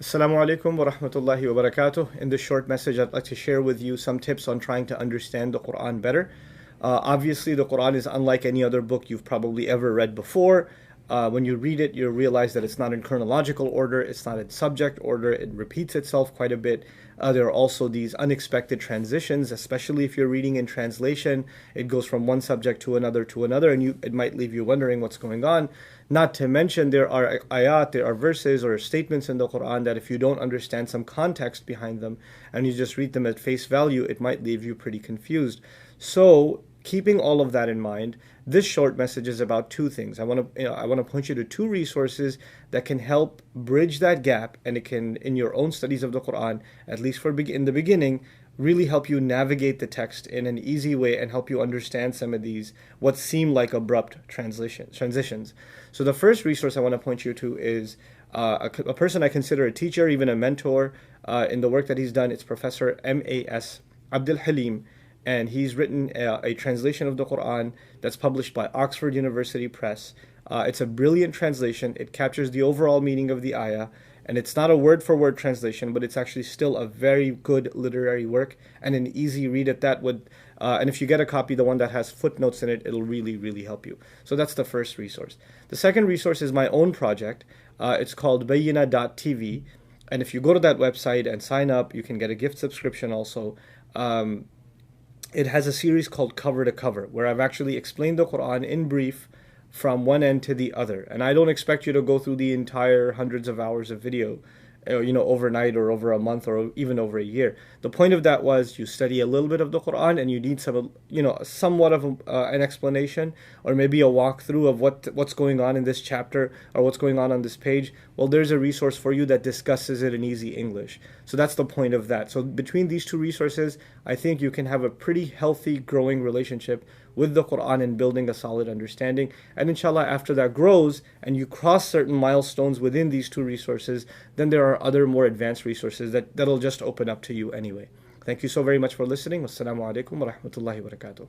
Assalamu alaikum wa rahmatullahi wa barakatuh. In this short message, I'd like to share with you some tips on trying to understand the Quran better. Obviously, the Quran is unlike any other book you've probably ever read before. When you read it, you realize that it's not in chronological order, it's not in subject order, it repeats itself quite a bit. There are also these unexpected transitions, especially if you're reading in translation. It goes from one subject to another, and it might leave you wondering what's going on. Not to mention, there are ayat, there are verses or statements in the Quran that if you don't understand some context behind them and you just read them at face value, it might leave you pretty confused. So, keeping all of that in mind, this short message is about two things. I want to point you to two resources that can help bridge that gap, and it can, in your own studies of the Quran, at least in the beginning, really help you navigate the text in an easy way and help you understand some of these what seem like abrupt transitions. So the first resource I want to point you to is a person I consider a teacher, even a mentor in the work that he's done. It's Professor M.A.S. Abdul Halim, and he's written a translation of the Quran that's published by Oxford University Press. It's a brilliant translation. It captures the overall meaning of the ayah, and it's not a word-for-word translation, but it's actually still a very good literary work and an easy read at that. And if you get a copy, the one that has footnotes in it, it'll really, really help you. So that's the first resource. The second resource is my own project. It's called Bayyina.tv, and if you go to that website and sign up, you can get a gift subscription also. It has a series called Cover to Cover, where I've actually explained the Quran in brief from one end to the other. And I don't expect you to go through the entire hundreds of hours of video, overnight or over a month or even over a year. The point of that was you study a little bit of the Quran and you need somewhat of an explanation or maybe a walkthrough of what's going on in this chapter or what's going on this page. Well, there's a resource for you that discusses it in easy English. So that's the point of that. So between these two resources, I think you can have a pretty healthy, growing relationship with the Quran and building a solid understanding. And inshallah, after that grows and you cross certain milestones within these two resources, then there are other more advanced resources that'll just open up to you anyway. Thank you so very much for listening. Wassalamu alaikum wa rahmatullahi wa barakatuh.